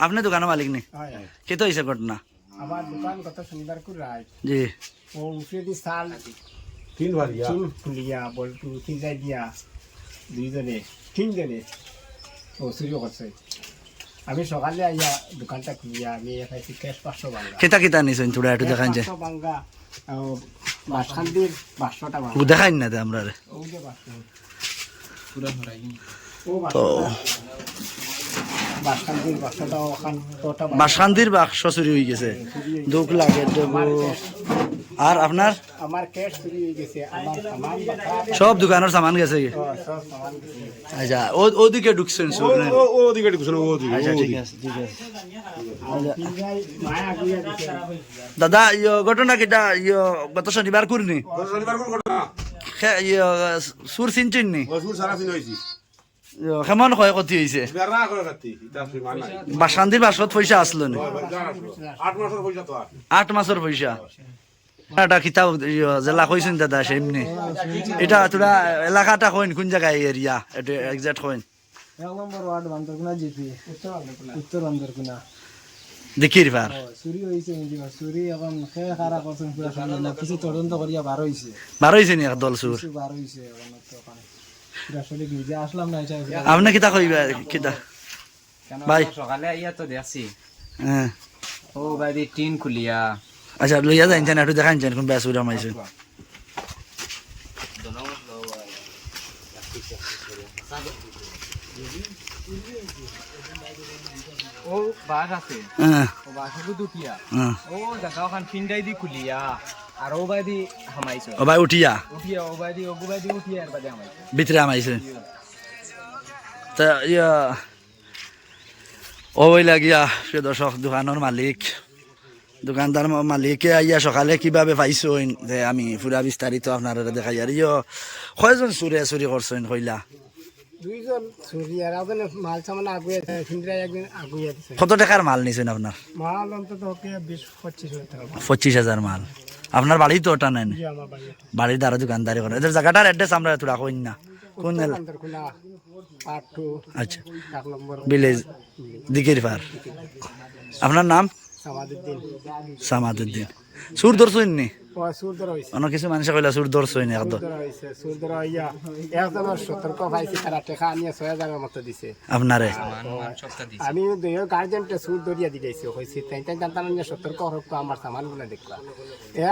আপনি দোকানের মালিক নি? কে তো হয়েছে ঘটনা? আমার দোকান গত শনিবার করে রায় জি ও উঠে দি সাল তিন খুলিয়া বলটু তিন যাই দিয়া দুইজনে তিনজনে ও চুরিও করছে। আমি সকালে আইয়া দোকানটা খুলিয়া আমি পাইছি ক্যাশ 500 বাংলা। কেতা কেতা নিছেন তোরা একটু দেখান যে 500 বাংলা বাসখান্দির 500টা বাংলা। ও দেখাইন না আমরা ও যে 500 পুরা হরাই ও তো বাসখান্দির 500টা ওখান তোটা বাসখান্দির বাক্স চুরি হয়ে গেছে, দুঃখ লাগে আর আপনার আমার ক্যাশ চুরি হয়ে গেছে, আমার সামান বাকা সব দোকানের সামান গেছে। সব সামান গেছে। আচ্ছা ওদিকে ঢুকছেন চোর না? ওদিকে ঢুকছেন ওদিকে। আচ্ছা ঠিক আছে ঠিক আছে। তিন যাই মায়া আগুয়া দিছে। দাদা ঘটনা কিটা গত শনিবার করিনি শনিবার কোন ঘটনা? সুর চিনছেন নি? ওসুর সারা দিন হইছি। কেমন ক্ষয়ক্ষতি হয়েছে? বেরা করে রাতি এটা সীমা নাই। বাসকান্দির বাসত পয়সা আসলো না? 8 মাসের পয়সা তো আর। 8 মাসের পয়সা। এটা কিতাব জেলা কইছেন দাদা সেমনি এটা তোরা এলাকাটা কইন কোন জায়গায় এরিয়া এটা এক্সাক্ট কইন? 1 নম্বর ওয়ার্ড বান্দরকুনা জিপি উত্তর বান্দরকুনা দেখির পার চুরি হয়েছে নাকি চুরি এখন খে খারা করছেন পুরা সামনে না কিছু তদন্ত করিয়া বার হইছে নি এক দল সুর। কিছু বার হইছে এখন তো ওখানে পুরা আসলে নিজে আসলাম না এটা আপনি কিতা কইবা কিতা ভাই? সকালে আইয়া তো দেখছি হ্যাঁ ও বাইদি টিন খুলিয়া আচ্ছা লইয়া যাইছেন একটু দেখাইছেন কোন বেসুরা মাইছে। ও বাস আছে হ্যাঁ ও বাসে দুটিয়া হ্যাঁ ও দেখা ওখান ফিন্ডাই দি খুলিয়া আর ও বাইদি হামাইছো ও ভাই উঠিয়া উঠিয়া ও বাইদি উঠিয়া আর বাদে হামাইছো ভিতরে আমাইছে তা ও ওই লাগিয়া সে দর্শক দোকানের মালিক দোকানদার মালিকে আইয়া সকালে কিভাবে পাইছেন যে আমি পুরা বিস্তারিত আপনারা দেখাই আর কয়জন চুরে চুরি করছেন কইলা? দুইজন চুরি আর একজন মাল সামান আগুয়া ফিন্দ্রা একজন আগুয়া দিছে। কত টাকার মাল নিছেন আপনার? মাল অন্তত ওকে 20-25 টাকা। 25,000 মাল। আপনার বাড়ি তো ওটা নেন? জি আমার বাড়ি বাড়ির দ্বারা দোকানদারি করেন? এদের জায়গাটার অ্যাড্রেস আমরা তোরা কইন না কোন এলাকা? বান্দরকুনা পার্ট 2 আচ্ছা 1 নম্বর ভিলেজ দিকের পার। আপনার নাম? সামাদুদ্দিন। সামাদুদ্দিন। সুর ধরছেন নি? ও সুদর হইছে অন্য কিছু মানুষ কইলা সুর ধরছেন একদম। সুদর হইছে সুদর হইয়া একজনের সতর্ক পাইছে তারা টাকা নিয়ে 6000 এর মতো দিছে আপনারে আমি দুইও গার্জেনকে সুদ ধরিয়া দিয়েছি কইছি তাই তাই জানতাম না সতর্ক হোক আমার সামানগুলো দেখবা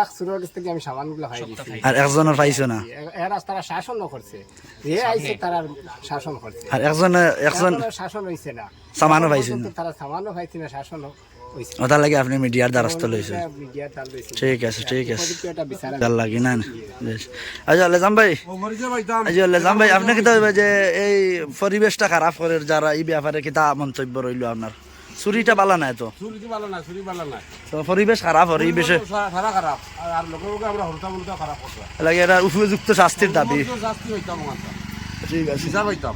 এক সুরের কাছ থেকে আমি সামানগুলো হাই দিছি আর একজনের পাইছো না? এরা তারা শাসন করছে যে আইছে তারা শাসন করছে আর একজন একজনের শাসন হইছে না সামানও পাইছেন না? তারা সামানও পাইছে না শাসন হইছে ওটা লাগে আপনি মিডিয়ার দ্বারস্থ লইছেন। মিডিয়া তাল লইছে ঠিক আছে ঠিক আছে এটা বিচার ভাল লাগি না বেশ। আচ্ছা লেজাম ভাই ও মরিছে ভাইতাম। আচ্ছা লেজাম ভাই আপনি কিতা হইবে যে এই পরিবেশটা খারাপ করে যারা এই ব্যাপারে কিতা মন্তব্য রইল আপনার? চুরিটা বালা নাই তো? চুরি ভালো না চুরি ভালো না। তো পরিবেশ খারাপ পরিবেশে সারা খারাপ আর লোককে আমরা হরতাম হরতাম খারাপ করতে। লাগে এটা উপযুক্ত শাস্তির দাবি। শাস্তি হইতাম আমার। ঠিক আছে বিচার হইতাম।